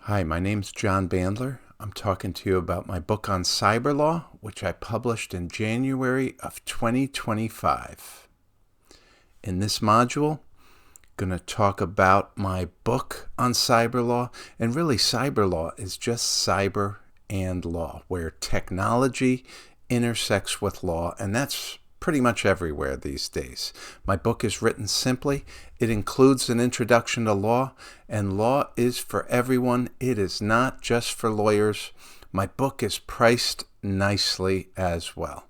Hi, my name's John Bandler. I'm talking to you about my book on Cyberlaw, which I published in January of 2025. In this module, I'm going to talk about my book on Cyberlaw, and really Cyberlaw is just cyber and law, where technology intersects with law, and that's pretty much everywhere these days. My book is written simply. It includes an introduction to law, and law is for everyone. It is not just for lawyers. My book is priced nicely as well.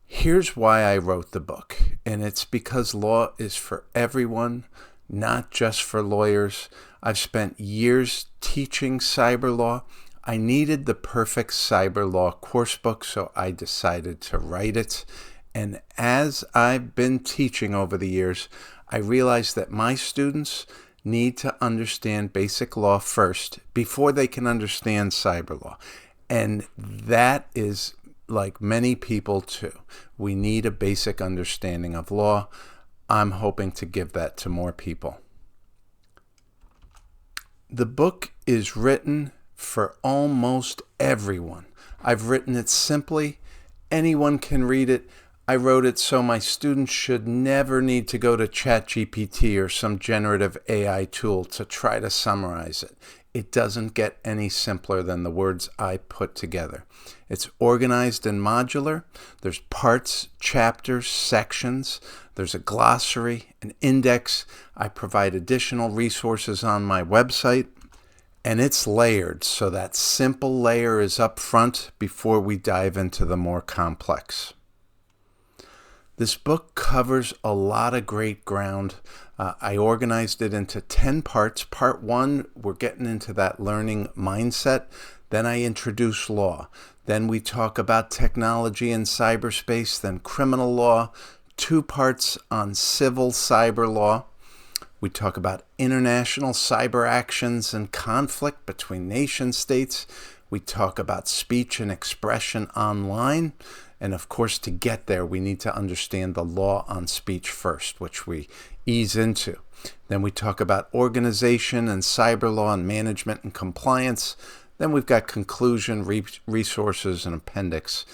Here's why I wrote the book, and it's because law is for everyone, not just for lawyers. I've spent years teaching cyber law. I needed the perfect cyber law course book, so I decided to write it. And as I've been teaching over the years, I realized that my students need to understand basic law first before they can understand cyber law. And that is like many people too. We need a basic understanding of law. I'm hoping to give that to more people. The book is written for almost everyone. I've written it simply. Anyone can read it. I wrote it so my students should never need to go to ChatGPT or some generative AI tool to try to summarize it. It doesn't get any simpler than the words I put together. It's organized and modular. There's parts, chapters, sections. There's a glossary, an index. I provide additional resources on my website. And it's layered, so that simple layer is up front before we dive into the more complex. This book covers a lot of great ground. I organized it into 10 parts. Part 1, we're getting into that learning mindset. Then I introduce law. Then we talk about technology and cyberspace, then criminal law. 2 parts on civil cyber law. We talk about international cyber actions and conflict between nation states. We talk about speech and expression online. And of course, to get there, we need to understand the law on speech first, which we ease into. Then we talk about organization and cyber law and management and compliance. Then we've got conclusion, resources, and appendix.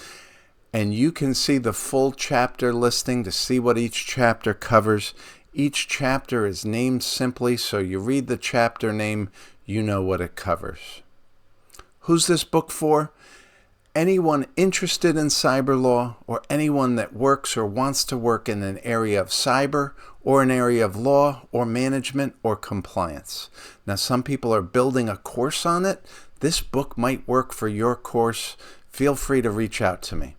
And you can see the full chapter listing to see what each chapter covers. Each chapter is named simply, so you read the chapter name, you know what it covers. Who's this book for? Anyone interested in cyber law, or anyone that works or wants to work in an area of cyber, or an area of law, or management, or compliance. Now, some people are building a course on it. This book might work for your course. Feel free to reach out to me.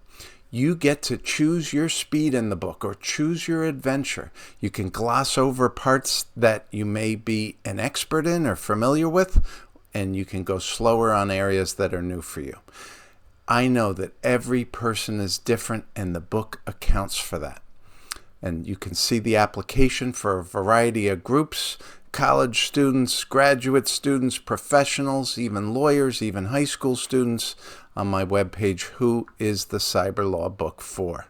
You get to choose your speed in the book or choose your adventure. You can gloss over parts that you may be an expert in or familiar with, and you can go slower on areas that are new for you. I know that every person is different, and the book accounts for that. And you can see the application for a variety of groups: college students, graduate students, professionals, even lawyers, even high school students, on my webpage, Who is the Cyber Law Book For?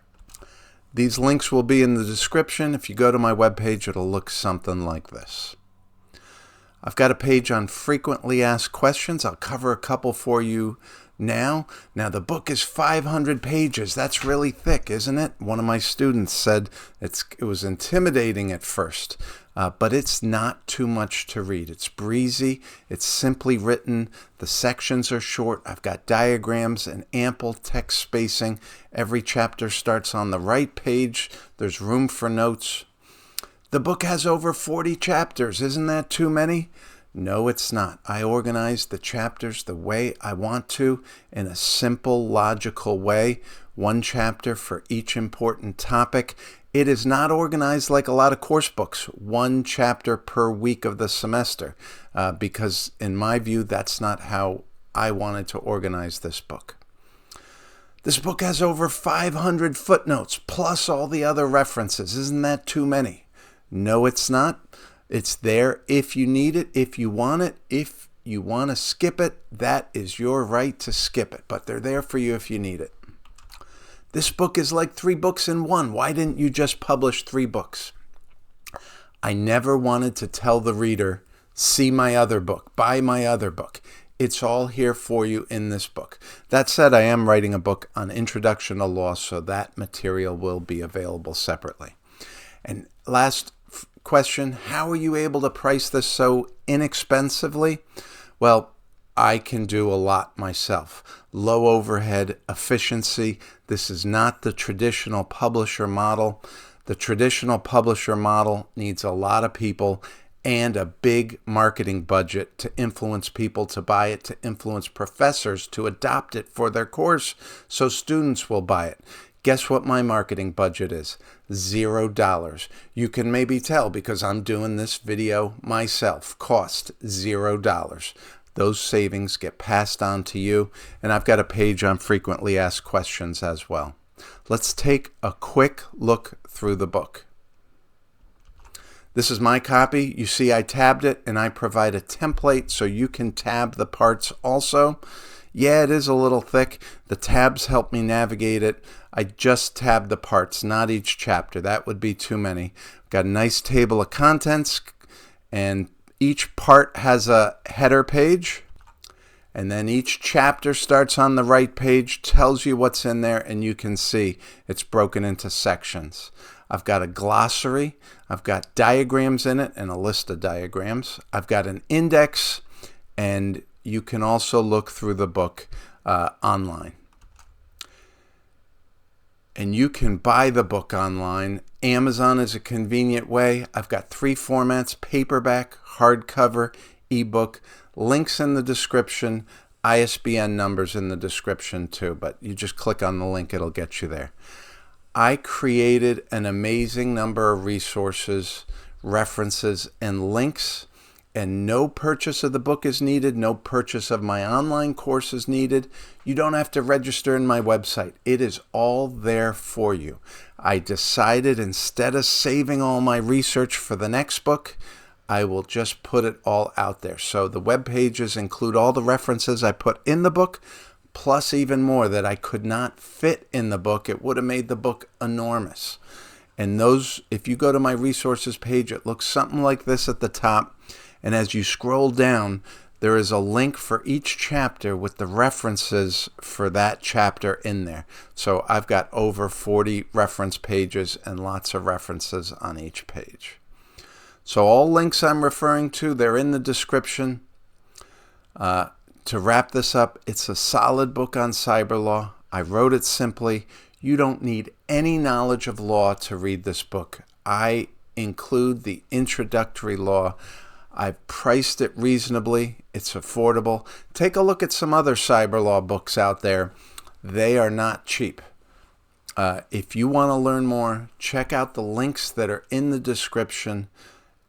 These links will be in the description. If you go to my webpage, it'll look something like this. I've got a page on frequently asked questions. I'll cover a couple for you now. Now, the book is 500 pages. That's really thick, isn't it? One of my students said it was intimidating at first. But it's not too much to read. It's breezy. It's simply written. The sections are short. I've got diagrams and ample text spacing. Every chapter starts on the right page. There's room for notes. The book has over 40 chapters. Isn't that too many? No, it's not. I organized the chapters the way I want to, in a simple, logical way. 1 chapter for each important topic. It is not organized like a lot of course books, 1 chapter per week of the semester, because in my view, that's not how I wanted to organize this book. This book has over 500 footnotes, plus all the other references. Isn't that too many? No, it's not. It's there if you need it, if you want it. If you want to skip it, that is your right to skip it, but they're there for you if you need it. This book is like 3 books in one. Why didn't you just publish 3 books? I never wanted to tell the reader see my other book, buy my other book. It's all here for you in this book. That said, I am writing a book on Introduction to Law, so that material will be available separately. And last question, how are you able to price this so inexpensively? Well, I can do a lot myself. Low overhead, efficiency. This is not the traditional publisher model. The traditional publisher model needs a lot of people and a big marketing budget to influence people to buy it, to influence professors to adopt it for their course so students will buy it. Guess what my marketing budget is? $0. You can maybe tell because I'm doing this video myself. Cost $0. Those savings get passed on to you, and I've got a page on frequently asked questions as well. Let's take a quick look through the book. This is my copy. You see I tabbed it, and I provide a template so you can tab the parts also. Yeah, it is a little thick. The tabs help me navigate it. I just tabbed the parts, not each chapter. That would be too many. Got a nice table of contents, and each part has a header page. And then each chapter starts on the right page, tells you what's in there, and you can see it's broken into sections. I've got a glossary. I've got diagrams in it and a list of diagrams. I've got an index, and you can also look through the book online. And you can buy the book online. Amazon is a convenient way. I've got 3 formats: paperback, hardcover, eBook. Links in the description, ISBN numbers in the description too, but you just click on the link, it'll get you there. I created an amazing number of resources, references, and links, and no purchase of the book is needed. No purchase of my online course is needed. You don't have to register in my website. It is all there for you. I decided instead of saving all my research for the next book, I will just put it all out there. So the web pages include all the references I put in the book, plus even more that I could not fit in the book. It would have made the book enormous. And those, if you go to my resources page, it looks something like this at the top. And as you scroll down, there is a link for each chapter with the references for that chapter in there. So I've got over 40 reference pages and lots of references on each page. So all links I'm referring to, they're in the description. To wrap this up, it's a solid book on cyberlaw. I wrote it simply. You don't need any knowledge of law to read this book. I include the introductory law. I've priced it reasonably. It's affordable. Take a look at some other cyberlaw books out there. They are not cheap. If you want to learn more, check out the links that are in the description,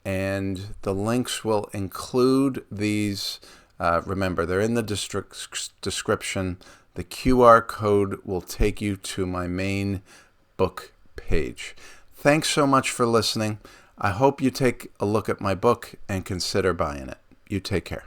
and the links will include these. Remember, they're in the description. The QR code will take you to my main book page. Thanks so much for listening. I hope you take a look at my book and consider buying it. You take care.